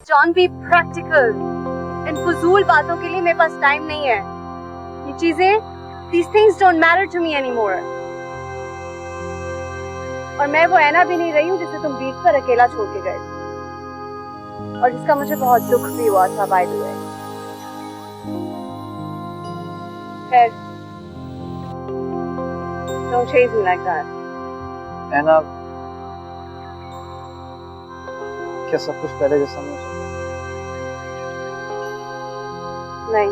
John be practical. इन फजूल बातों के लिए मेरे पास टाइम नहीं है। ये चीजें, these things don't matter to me anymore। और मैं वो ऐना भी नहीं रही हूँ जिसे तुम बीच पर अकेला छोड़ के गए और जिसका मुझे बहुत दुख भी हुआ था बाय द वे। खैर, don't chase me like that। ऐना, क्या सब कुछ पहले जैसा नहीं हो सकता? नहीं।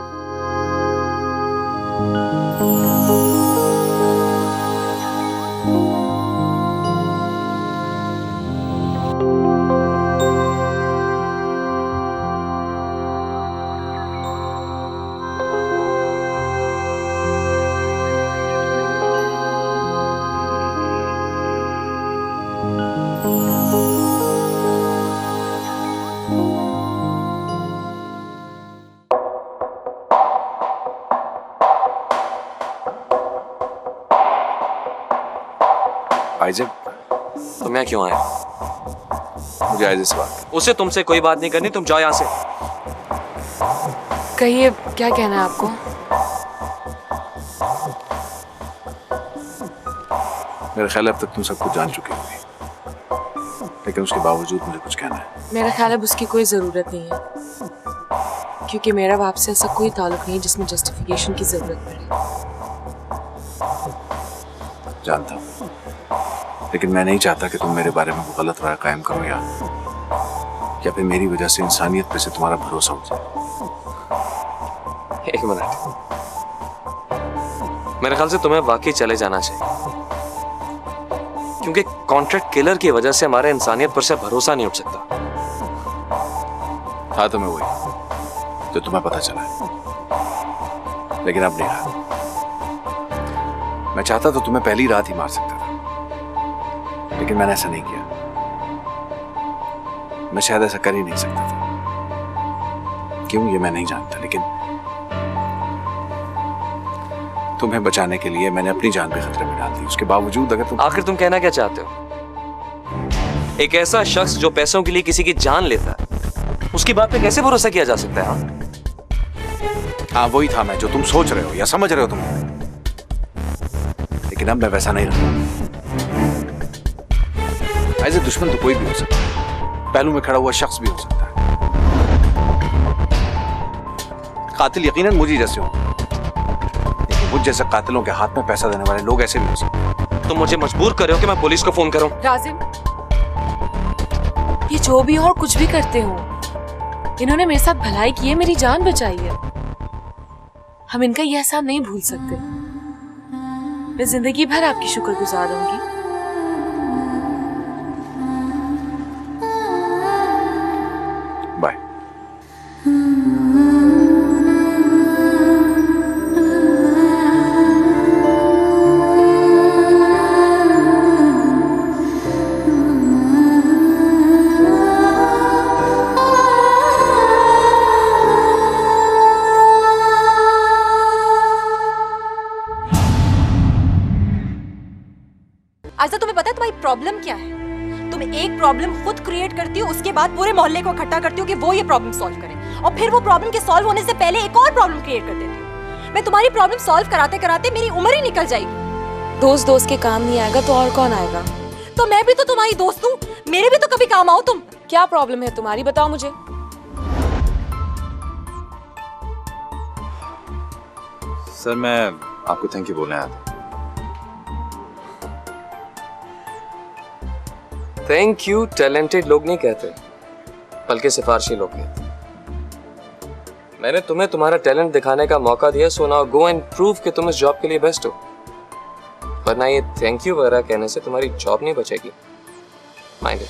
आइजक, तुम यहाँ क्यों आए? मुझे आइजक से बात। उसे तुमसे कोई बात नहीं करनी, तुम जाओ यहाँ से। कहिए, क्या कहना है आपको? मेरा ख्याल है अब तक तुम सब कुछ जान चुकी होगी, लेकिन उसके बावजूद मुझे कुछ कहना है। मेरा ख्याल है उसकी कोई ज़रूरत नहीं है, क्योंकि मेरा आपसे ऐसा कोई ताल्लुक नहीं है जिसमें जस्टिफिकेशन की ज़रूरत पड़े। जानता हूँ, लेकिन मैं नहीं चाहता कि तुम मेरे बारे में वो गलत राय कायम करो या फिर मेरी वजह से इंसानियत पे से तुम्हारा भरोसा उठ जाए। एक मिनट, मेरे ख्याल से तुम्हें वाकई चले जाना चाहिए, क्योंकि कॉन्ट्रैक्ट किलर की वजह से हमारे इंसानियत पर से भरोसा नहीं उठ सकता। था तुम्हें वही जो तुम्हें पता चला है, लेकिन अब नहीं रहा। मैं चाहता तो तुम्हें पहली रात ही मार सकता था, लेकिन मैंने ऐसा नहीं किया। मैं शायद ऐसा कर ही नहीं सकता था। क्यों, ये मैं नहीं जानता, लेकिन तुम्हें बचाने के लिए मैंने अपनी जान भी खतरे में डाल दी। उसके बावजूद अगर तुम आखिर तुम कहना क्या चाहते हो? एक ऐसा शख्स जो पैसों के लिए किसी की जान लेता है, उसकी बात पे कैसे भरोसा किया जा सकता है? हाँ, वही था मैं जो तुम सोच रहे हो या समझ रहे हो तुम, लेकिन अब मैं वैसा नहीं रहा। ऐसे दुश्मन तो कोई भी हो सकता है, पहलू में खड़ा हुआ शख्स भी हो सकता है। कातिल यकीनन मुझे जैसे हो, लेकिन मुझ जैसे कातिलों के हाथ में पैसा देने वाले लोग ऐसे भी हो सकते हैं। तुम मुझे मजबूर कर रहे हो कि मैं पुलिस को फोन करूं? राजिम, ये जो भी हो और कुछ भी करते हो, इन्होंने मेरे साथ भलाई की है, मेरी जान बचाई है। हम इनका यह एहसान नहीं भूल सकते। मैं जिंदगी भर आपकी शुक्रगुजार रहूंगी। बाय। आयशा, तुम्हें पता है तुम्हारी प्रॉब्लम क्या है? तुम एक प्रॉब्लम खुद क्रिएट करती हो, उसके बाद पूरे मोहल्ले को इकट्ठा करती हो कि वो ये प्रॉब्लम सॉल्व करे, और फिर वो प्रॉब्लम के सॉल्व होने से पहले एक और प्रॉब्लम क्रिएट कर देती हो। मैं तुम्हारी प्रॉब्लम सॉल्व कराते कराते मेरी उम्र ही निकल जाएगी। दोस्त दोस्त के काम नहीं आएगा तो और कौन आएगा? तो मैं भी तो तुम्हारी दोस्त हूँ, मेरे भी तो कभी काम आओ तुम। क्या प्रॉब्लम है तुम्हारी, बताओ मुझे। सर, मैं आपको थैंक यू बोलने आया था। थैंक यू टैलेंटेड लोग नहीं कहते, बल्कि सिफारशी लोग कहते। मैंने तुम्हें तुम्हारा टैलेंट दिखाने का मौका दिया, so now go and prove कि तुम इस जॉब के लिए बेस्ट हो, वरना ये थैंक यू वगैरह कहने से तुम्हारी जॉब नहीं बचेगी। Mind it.